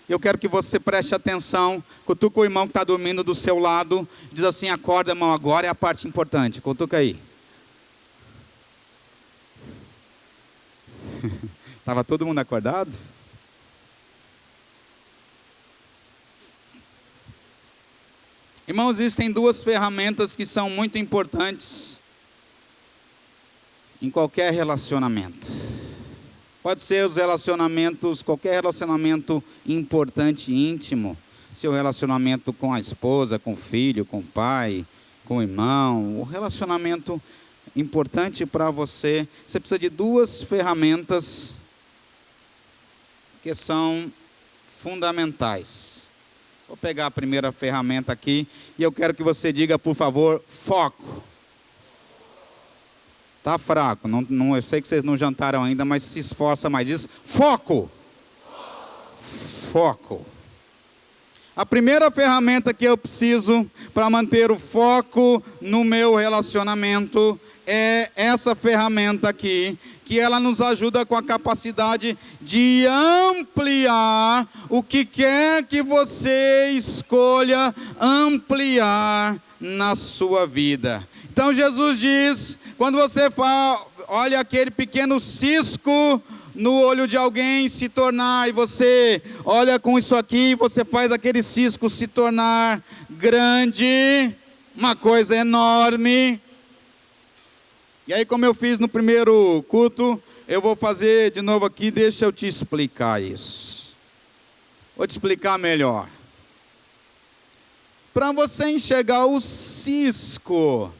Eu quero que você preste atenção. Cutuca o irmão que está dormindo do seu lado. Diz assim: acorda, irmão, agora é a parte importante. Cutuca aí. Estava todo mundo acordado? Irmãos, existem duas ferramentas que são muito importantes em qualquer relacionamento. Pode ser os relacionamentos, qualquer relacionamento importante e íntimo. Seu relacionamento com a esposa, com o filho, com o pai, com o irmão. O relacionamento importante para você. Você precisa de duas ferramentas que são fundamentais. Vou pegar a primeira ferramenta aqui e eu quero que você diga, por favor, foco. Tá fraco, não, eu sei que vocês não jantaram ainda, mas se esforça mais. Diz foco. Foco. A primeira ferramenta que eu preciso para manter o foco no meu relacionamento é essa ferramenta aqui, que ela nos ajuda com a capacidade de ampliar o que quer que você escolha ampliar na sua vida. Então Jesus diz, quando você olha aquele pequeno cisco no olho de alguém se tornar, e você olha com isso aqui, você faz aquele cisco se tornar grande, uma coisa enorme. E aí, como eu fiz no primeiro culto, eu vou fazer de novo aqui, deixa eu te explicar isso. Vou te explicar melhor. Para você enxergar o cisco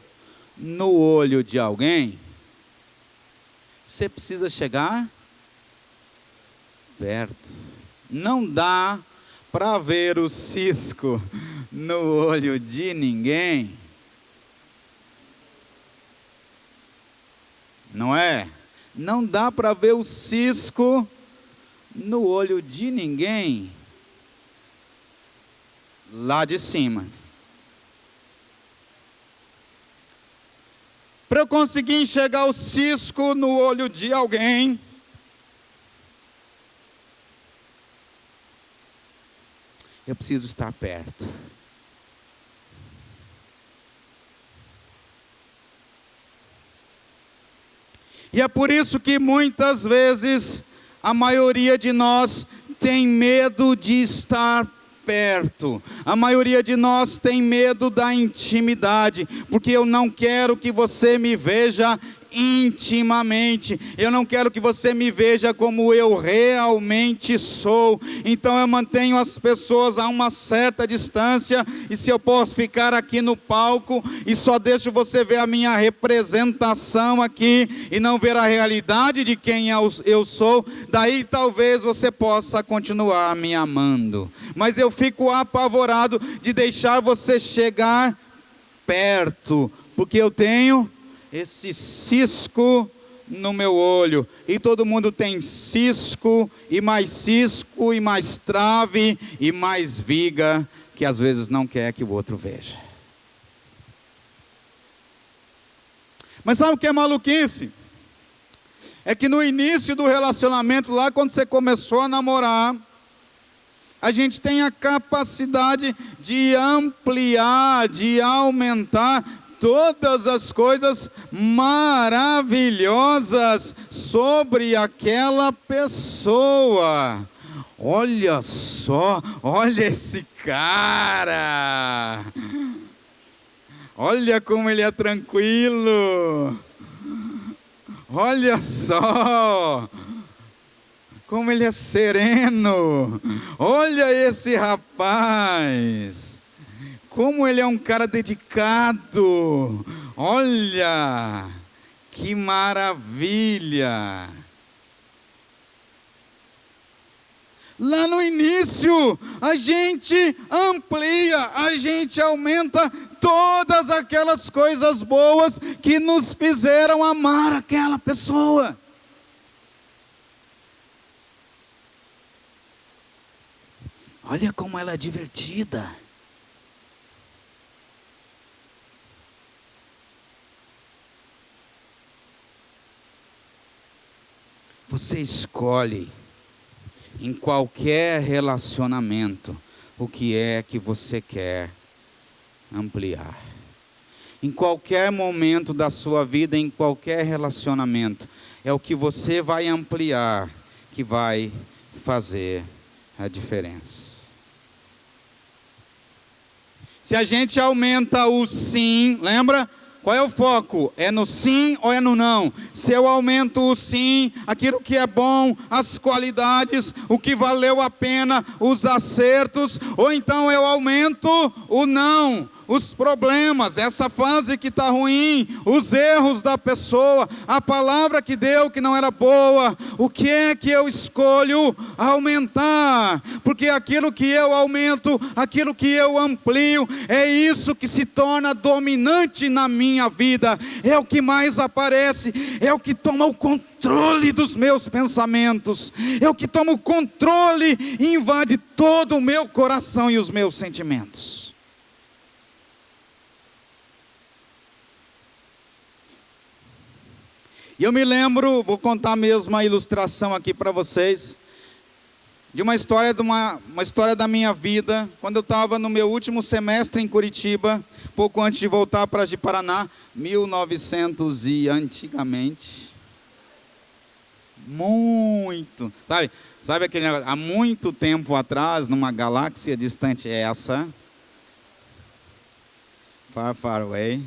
no olho de alguém, você precisa chegar perto. Não dá para ver o cisco no olho de ninguém. Não é? Não dá para ver o cisco no olho de ninguém lá de cima. Para eu conseguir enxergar o cisco no olho de alguém, eu preciso estar perto. E é por isso que muitas vezes a maioria de nós tem medo de estar perto. A maioria de nós tem medo da intimidade, porque eu não quero que você me veja intimamente, eu não quero que você me veja como eu realmente sou. Então eu mantenho as pessoas a uma certa distância, e se eu posso ficar aqui no palco e só deixo você ver a minha representação aqui e não ver a realidade de quem eu sou, daí talvez você possa continuar me amando. Mas eu fico apavorado de deixar você chegar perto, porque eu tenho esse cisco no meu olho, e todo mundo tem cisco e mais trave e mais viga, que às vezes não quer que o outro veja. Mas sabe o que é maluquice? É que no início do relacionamento, lá quando você começou a namorar, a gente tem a capacidade de ampliar, de aumentar todas as coisas maravilhosas sobre aquela pessoa. Olha só, olha esse cara, olha como ele é tranquilo, olha só como ele é sereno, olha esse rapaz, como ele é um cara dedicado, olha, que maravilha. Lá no início, a gente amplia, a gente aumenta todas aquelas coisas boas que nos fizeram amar aquela pessoa. Olha como ela é divertida. Você escolhe em qualquer relacionamento, o que é que você quer ampliar. Em qualquer momento da sua vida, em qualquer relacionamento, é o que você vai ampliar que vai fazer a diferença. Se a gente aumenta o sim, lembra? Qual é o foco? É no sim ou é no não? Se eu aumento o sim, aquilo que é bom, as qualidades, o que valeu a pena, os acertos, ou então eu aumento o não, os problemas, essa fase que está ruim, os erros da pessoa, a palavra que deu que não era boa, o que é que eu escolho aumentar? Porque aquilo que eu aumento, aquilo que eu amplio, é isso que se torna dominante na minha vida, é o que mais aparece, é o que toma o controle dos meus pensamentos, é o que toma o controle e invade todo o meu coração e os meus sentimentos. E eu me lembro, vou contar mesmo a ilustração aqui para vocês, de uma história, uma história da minha vida, quando eu estava no meu último semestre em Curitiba, pouco antes de voltar para Ji-Paraná, 1900 e antigamente, muito, sabe aquele negócio, há muito tempo atrás, numa galáxia distante essa, far, far away.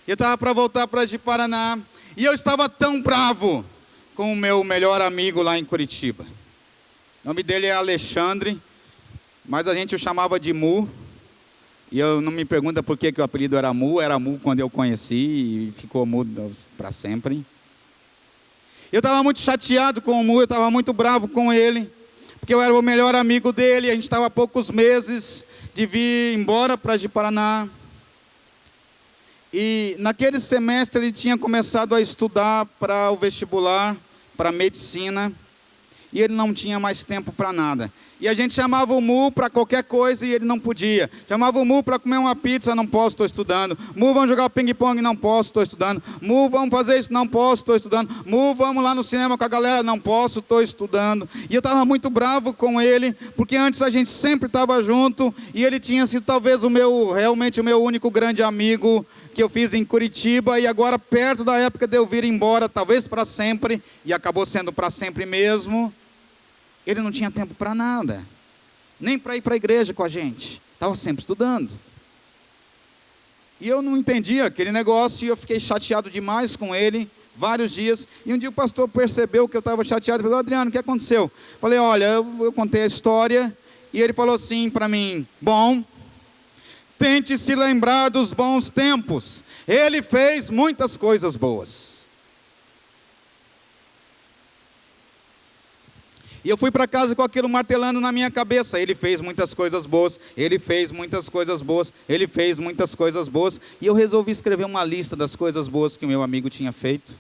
Eu estava para voltar para Ji-Paraná, e eu estava tão bravo com o meu melhor amigo lá em Curitiba. O nome dele é Alexandre, mas a gente o chamava de Mu, e eu não me pergunta por que o apelido era Mu quando eu conheci, e ficou Mu para sempre. Eu estava muito chateado com o Mu, eu estava muito bravo com ele, porque eu era o melhor amigo dele, a gente estava há poucos meses de vir embora para Ji-Paraná. E naquele semestre ele tinha começado a estudar para o vestibular, para medicina, e ele não tinha mais tempo para nada. E a gente chamava o Mu para qualquer coisa e ele não podia. Chamava o Mu para comer uma pizza, não posso, estou estudando. Mu, vamos jogar ping-pong, não posso, estou estudando. Mu, vamos fazer isso, não posso, estou estudando. Mu, vamos lá no cinema com a galera, não posso, estou estudando. E eu estava muito bravo com ele, porque antes a gente sempre estava junto, e ele tinha sido talvez realmente o meu único grande amigo que eu fiz em Curitiba, e agora perto da época de eu vir embora, talvez para sempre, e acabou sendo para sempre mesmo, ele não tinha tempo para nada, nem para ir para a igreja com a gente, estava sempre estudando. E eu não entendia aquele negócio, e eu fiquei chateado demais com ele, vários dias, e um dia o pastor percebeu que eu estava chateado, e falou: Adriano, o que aconteceu? Falei: olha, eu contei a história, e ele falou assim para mim: bom, tente se lembrar dos bons tempos. Ele fez muitas coisas boas. E eu fui para casa com aquilo martelando na minha cabeça. Ele fez muitas coisas boas. Ele fez muitas coisas boas. Ele fez muitas coisas boas. E eu resolvi escrever uma lista das coisas boas que o meu amigo tinha feito.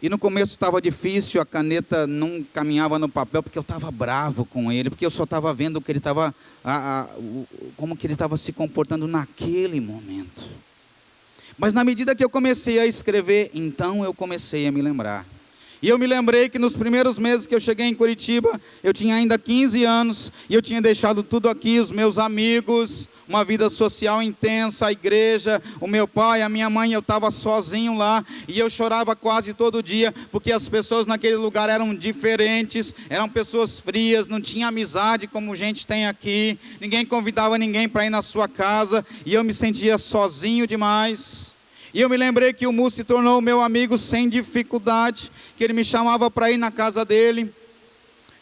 E no começo estava difícil, a caneta não caminhava no papel, porque eu estava bravo com ele, porque eu só estava vendo que ele estava, como que ele estava se comportando naquele momento. Mas na medida que eu comecei a escrever, então eu comecei a me lembrar. E eu me lembrei que nos primeiros meses que eu cheguei em Curitiba, eu tinha ainda 15 anos, e eu tinha deixado tudo aqui, os meus amigos, uma vida social intensa, a igreja, o meu pai, a minha mãe, eu estava sozinho lá, e eu chorava quase todo dia, porque as pessoas naquele lugar eram diferentes, eram pessoas frias, não tinha amizade como gente tem aqui, ninguém convidava ninguém para ir na sua casa, e eu me sentia sozinho demais. E eu me lembrei que o Mu se tornou meu amigo sem dificuldade, que ele me chamava para ir na casa dele,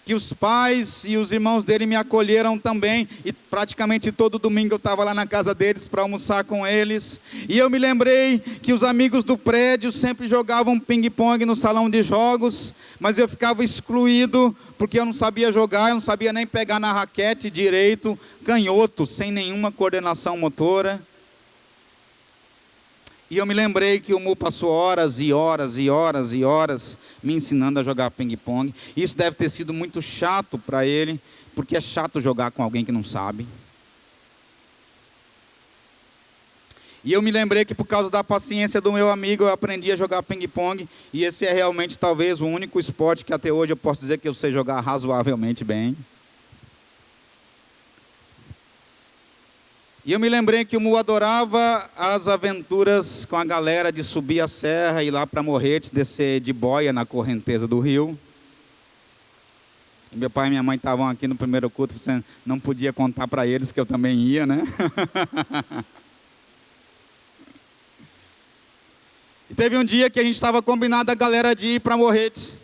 que os pais e os irmãos dele me acolheram também, e praticamente todo domingo eu estava lá na casa deles para almoçar com eles. E eu me lembrei que os amigos do prédio sempre jogavam ping-pong no salão de jogos, mas eu ficava excluído, porque eu não sabia jogar, eu não sabia nem pegar na raquete direito, canhoto, sem nenhuma coordenação motora. E eu me lembrei que o Mu passou horas e horas e horas e horas me ensinando a jogar ping-pong. Isso deve ter sido muito chato para ele, porque é chato jogar com alguém que não sabe. E eu me lembrei que por causa da paciência do meu amigo, eu aprendi a jogar ping-pong. E esse é realmente talvez o único esporte que até hoje eu posso dizer que eu sei jogar razoavelmente bem. E eu me lembrei que o Mu adorava as aventuras com a galera de subir a serra, ir lá para Morretes, descer de boia na correnteza do rio. E meu pai e minha mãe estavam aqui no primeiro culto, você não podia contar para eles que eu também ia, né? E teve um dia que a gente estava combinado a galera de ir para Morretes,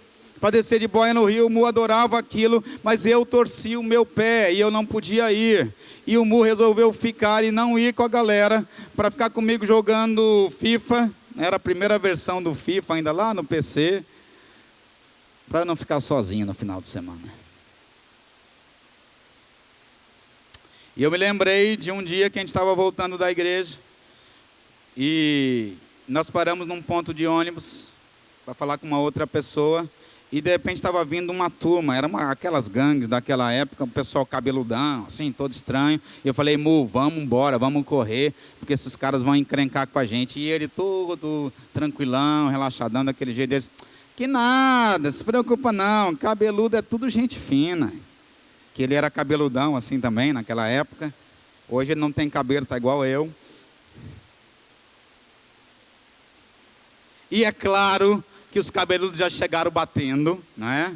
para descer de boia no rio. O Mu adorava aquilo, mas eu torci o meu pé e eu não podia ir. E o Mu resolveu ficar e não ir com a galera, para ficar comigo jogando FIFA. Era a primeira versão do FIFA, ainda lá no PC, para não ficar sozinho no final de semana. E eu me lembrei de um dia que a gente estava voltando da igreja, e nós paramos num ponto de ônibus para falar com uma outra pessoa, e de repente estava vindo uma turma, aquelas gangues daquela época, o pessoal cabeludão, assim, todo estranho. E eu falei, Mu, vamos embora, vamos correr, porque esses caras vão encrencar com a gente. E ele todo tranquilão, relaxadão, daquele jeito desse. Que nada, se preocupa não, cabeludo é tudo gente fina. Que ele era cabeludão assim também naquela época. Hoje ele não tem cabelo, está igual eu. E é claro que os cabeludos já chegaram batendo, não é?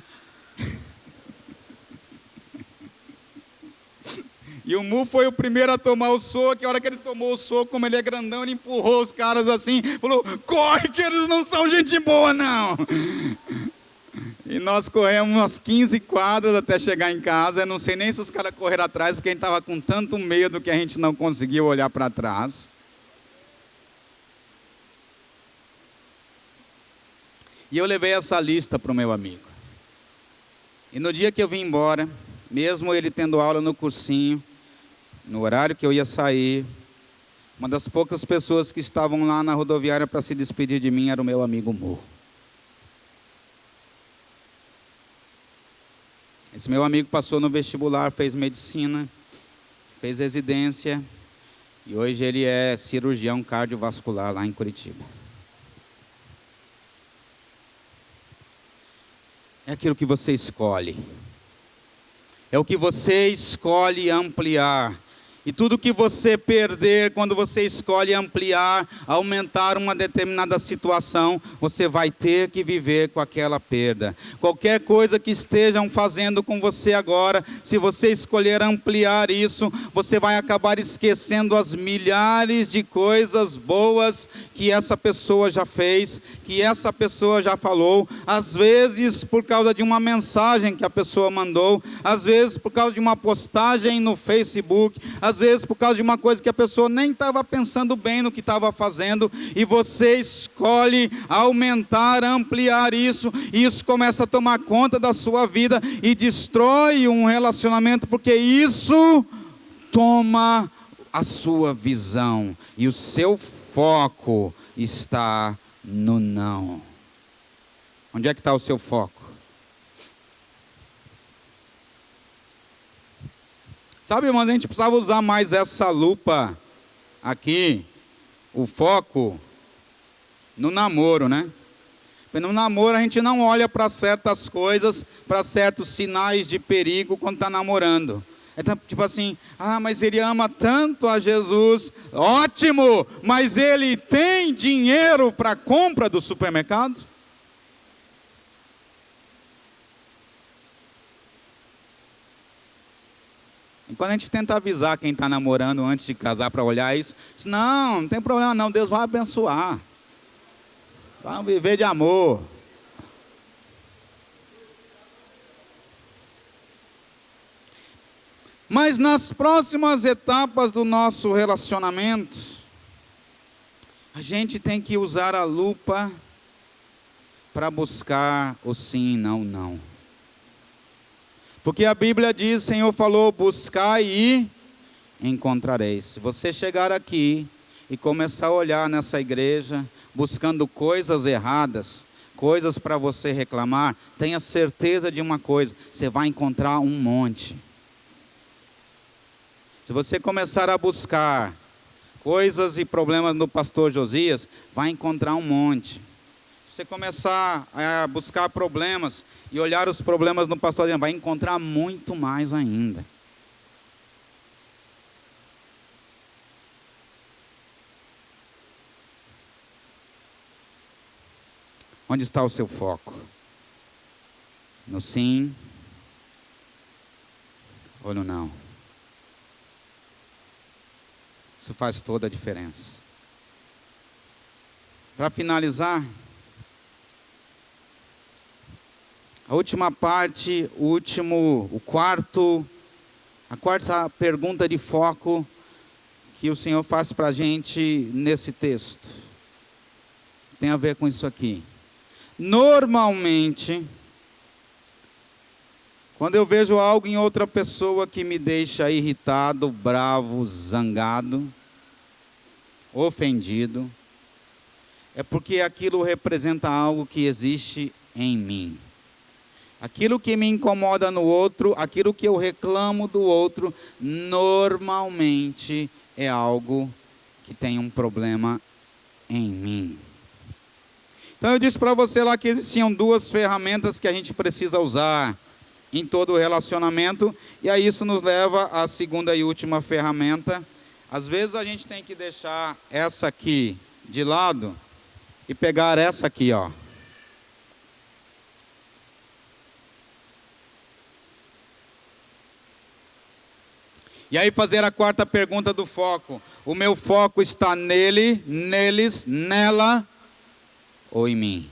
E o Mu foi o primeiro a tomar o soco, e a hora que ele tomou o soco, como ele é grandão, ele empurrou os caras assim, falou, corre que eles não são gente boa não. E nós corremos umas 15 quadras até chegar em casa. Eu não sei nem se os caras correram atrás, porque a gente estava com tanto medo que a gente não conseguiu olhar para trás. E eu levei essa lista para o meu amigo. E no dia que eu vim embora, mesmo ele tendo aula no cursinho, no horário que eu ia sair, uma das poucas pessoas que estavam lá na rodoviária para se despedir de mim era o meu amigo Mu. Esse meu amigo passou no vestibular, fez medicina, fez residência, e hoje ele é cirurgião cardiovascular lá em Curitiba. É aquilo que você escolhe. É o que você escolhe ampliar. E tudo que você perder, quando você escolhe ampliar, aumentar uma determinada situação, você vai ter que viver com aquela perda. Qualquer coisa que estejam fazendo com você agora, se você escolher ampliar isso, você vai acabar esquecendo as milhares de coisas boas que essa pessoa já fez, que essa pessoa já falou, às vezes por causa de uma mensagem que a pessoa mandou, às vezes por causa de uma postagem no Facebook, às vezes por causa de uma coisa que a pessoa nem estava pensando bem no que estava fazendo, e você escolhe aumentar, ampliar isso, e isso começa a tomar conta da sua vida e destrói um relacionamento, porque isso toma a sua visão e o seu foco está no não. Onde é que está o seu foco? Sabe, irmãos, a gente precisava usar mais essa lupa aqui, o foco, no namoro, né? Porque no namoro a gente não olha para certas coisas, para certos sinais de perigo quando está namorando. É tipo assim, mas ele ama tanto a Jesus, ótimo, mas ele tem dinheiro para a compra do supermercado? E quando a gente tenta avisar quem está namorando antes de casar para olhar isso, diz, não tem problema não, Deus vai abençoar. Vamos viver de amor. Mas nas próximas etapas do nosso relacionamento, a gente tem que usar a lupa para buscar o sim e não. Porque a Bíblia diz, o Senhor falou, buscai e encontrareis. Se você chegar aqui e começar a olhar nessa igreja, buscando coisas erradas, coisas para você reclamar, tenha certeza de uma coisa, você vai encontrar um monte. Se você começar a buscar coisas e problemas no pastor Josias, vai encontrar um monte. Se você começar a buscar problemas e olhar os problemas no pastor Adriano, vai encontrar muito mais ainda. Onde está o seu foco? No sim ou no não? Isso faz toda a diferença. Para finalizar, a última parte, a quarta pergunta de foco que o Senhor faz para a gente nesse texto, tem a ver com isso aqui. Normalmente, quando eu vejo algo em outra pessoa que me deixa irritado, bravo, zangado, ofendido, é porque aquilo representa algo que existe em mim. Aquilo que me incomoda no outro, aquilo que eu reclamo do outro, normalmente é algo que tem um problema em mim. Então eu disse para você lá que existiam duas ferramentas que a gente precisa usar em todo o relacionamento, e aí isso nos leva à segunda e última ferramenta. Às vezes a gente tem que deixar essa aqui de lado e pegar essa aqui, ó. E aí fazer a quarta pergunta do foco. O meu foco está nele, neles, nela ou em mim?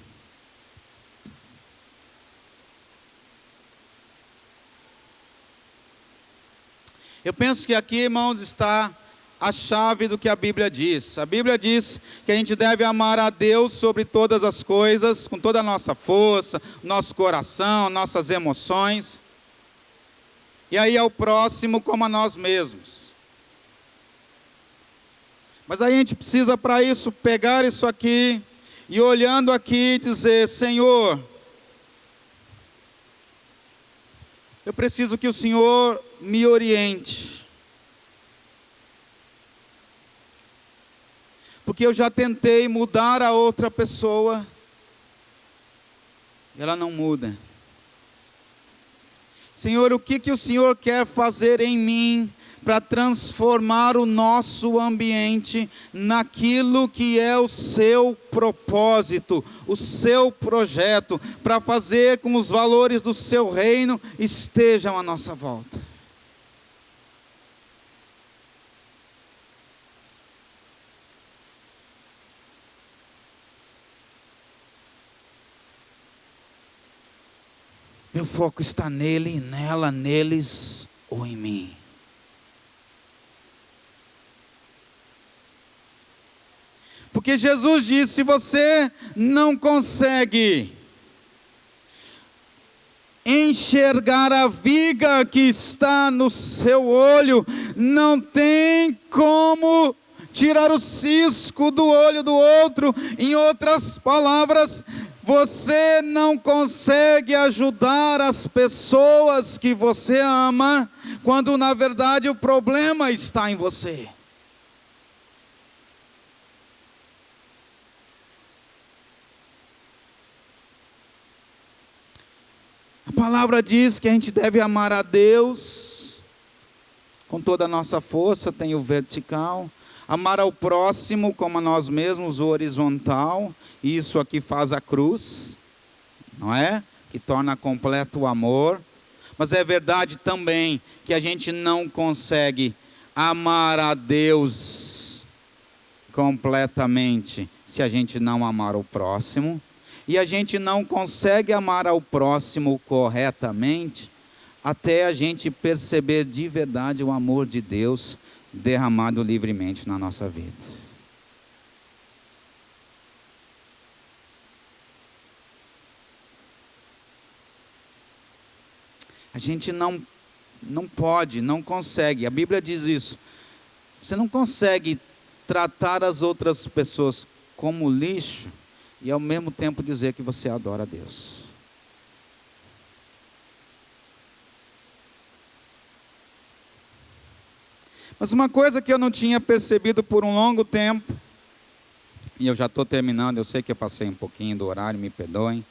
Eu penso que aqui, irmãos, está a chave do que a Bíblia diz. A Bíblia diz que a gente deve amar a Deus sobre todas as coisas, com toda a nossa força, nosso coração, nossas emoções. E aí ao próximo como a nós mesmos. Mas aí a gente precisa para isso pegar isso aqui e olhando aqui dizer: Senhor, eu preciso que o Senhor me oriente. Porque eu já tentei mudar a outra pessoa e ela não muda. Senhor, o que o Senhor quer fazer em mim para transformar o nosso ambiente naquilo que é o seu propósito, o seu projeto, para fazer com os valores do seu reino estejam à nossa volta. Meu foco está nele, nela, neles ou em mim. Porque Jesus disse: se você não consegue enxergar a viga que está no seu olho, não tem como tirar o cisco do olho do outro. Em outras palavras, você não consegue ajudar as pessoas que você ama, quando na verdade o problema está em você. A palavra diz que a gente deve amar a Deus com toda a nossa força, tem o vertical. Amar ao próximo como a nós mesmos, o horizontal. Isso aqui faz a cruz, não é? Que torna completo o amor. Mas é verdade também que a gente não consegue amar a Deus completamente se a gente não amar o próximo. E a gente não consegue amar ao próximo corretamente até a gente perceber de verdade o amor de Deus derramado livremente na nossa vida. A gente não pode, não consegue, a Bíblia diz isso. Você não consegue tratar as outras pessoas como lixo e ao mesmo tempo dizer que você adora a Deus. Mas uma coisa que eu não tinha percebido por um longo tempo, e eu já estou terminando, eu sei que eu passei um pouquinho do horário, me perdoem,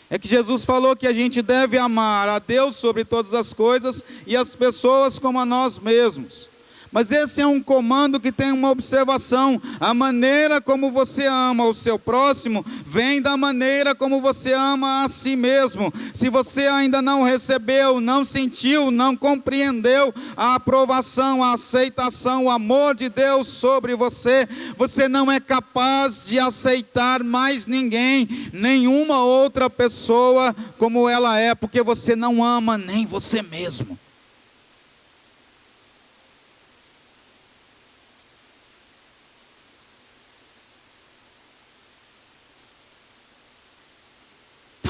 é que Jesus falou que a gente deve amar a Deus sobre todas as coisas e as pessoas como a nós mesmos. Mas esse é um comando que tem uma observação: a maneira como você ama o seu próximo vem da maneira como você ama a si mesmo. Se você ainda não recebeu, não sentiu, não compreendeu a aprovação, a aceitação, o amor de Deus sobre você, você não é capaz de aceitar mais ninguém, nenhuma outra pessoa como ela é, porque você não ama nem você mesmo.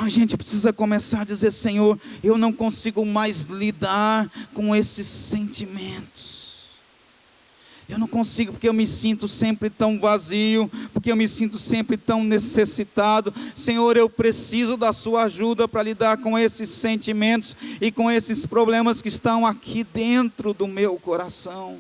A gente precisa começar a dizer: Senhor, eu não consigo mais lidar com esses sentimentos. Eu não consigo, porque eu me sinto sempre tão vazio, porque eu me sinto sempre tão necessitado. Senhor, eu preciso da sua ajuda para lidar com esses sentimentos e com esses problemas que estão aqui dentro do meu coração.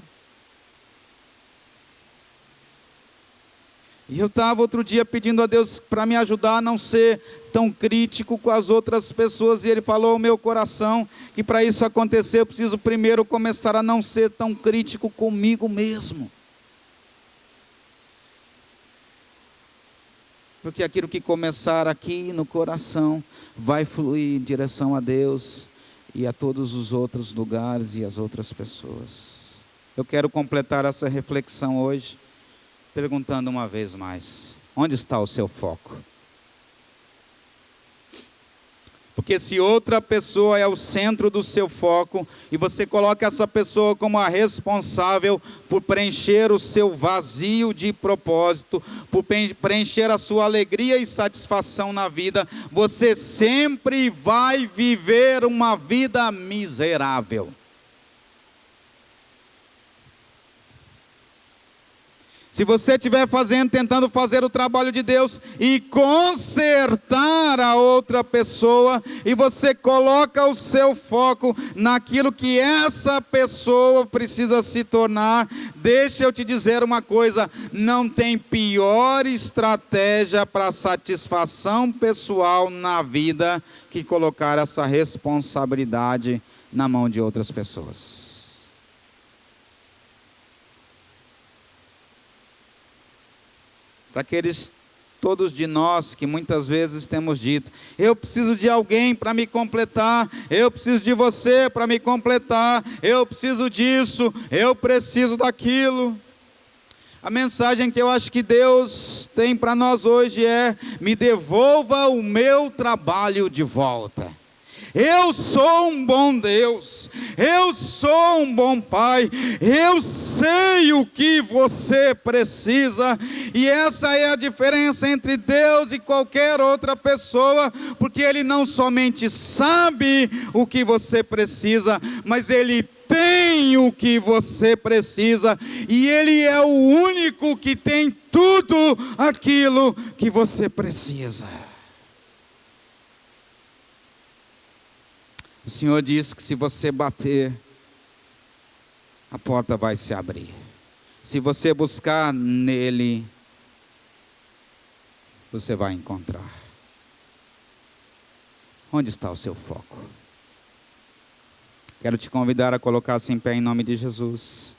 E eu estava outro dia pedindo a Deus para me ajudar a não ser tão crítico com as outras pessoas, e Ele falou ao meu coração que para isso acontecer eu preciso primeiro começar a não ser tão crítico comigo mesmo. Porque aquilo que começar aqui no coração vai fluir em direção a Deus e a todos os outros lugares e as outras pessoas. Eu quero completar essa reflexão hoje perguntando uma vez mais: onde está o seu foco? Porque se outra pessoa é o centro do seu foco, e você coloca essa pessoa como a responsável por preencher o seu vazio de propósito, por preencher a sua alegria e satisfação na vida, você sempre vai viver uma vida miserável. Se você estiver tentando fazer o trabalho de Deus e consertar a outra pessoa, e você coloca o seu foco naquilo que essa pessoa precisa se tornar, deixa eu te dizer uma coisa: não tem pior estratégia para satisfação pessoal na vida que colocar essa responsabilidade na mão de outras pessoas. Para aqueles, todos de nós que muitas vezes temos dito: eu preciso de alguém para me completar, eu preciso de você para me completar, eu preciso disso, eu preciso daquilo. A mensagem que eu acho que Deus tem para nós hoje é: me devolva o meu trabalho de volta. Eu sou um bom Deus, eu sou um bom Pai, eu sei o que você precisa, e essa é a diferença entre Deus e qualquer outra pessoa, porque Ele não somente sabe o que você precisa, mas Ele tem o que você precisa, e Ele é o único que tem tudo aquilo que você precisa. O Senhor diz que se você bater, a porta vai se abrir. Se você buscar nele, você vai encontrar. Onde está o seu foco? Quero te convidar a colocar-se em pé em nome de Jesus.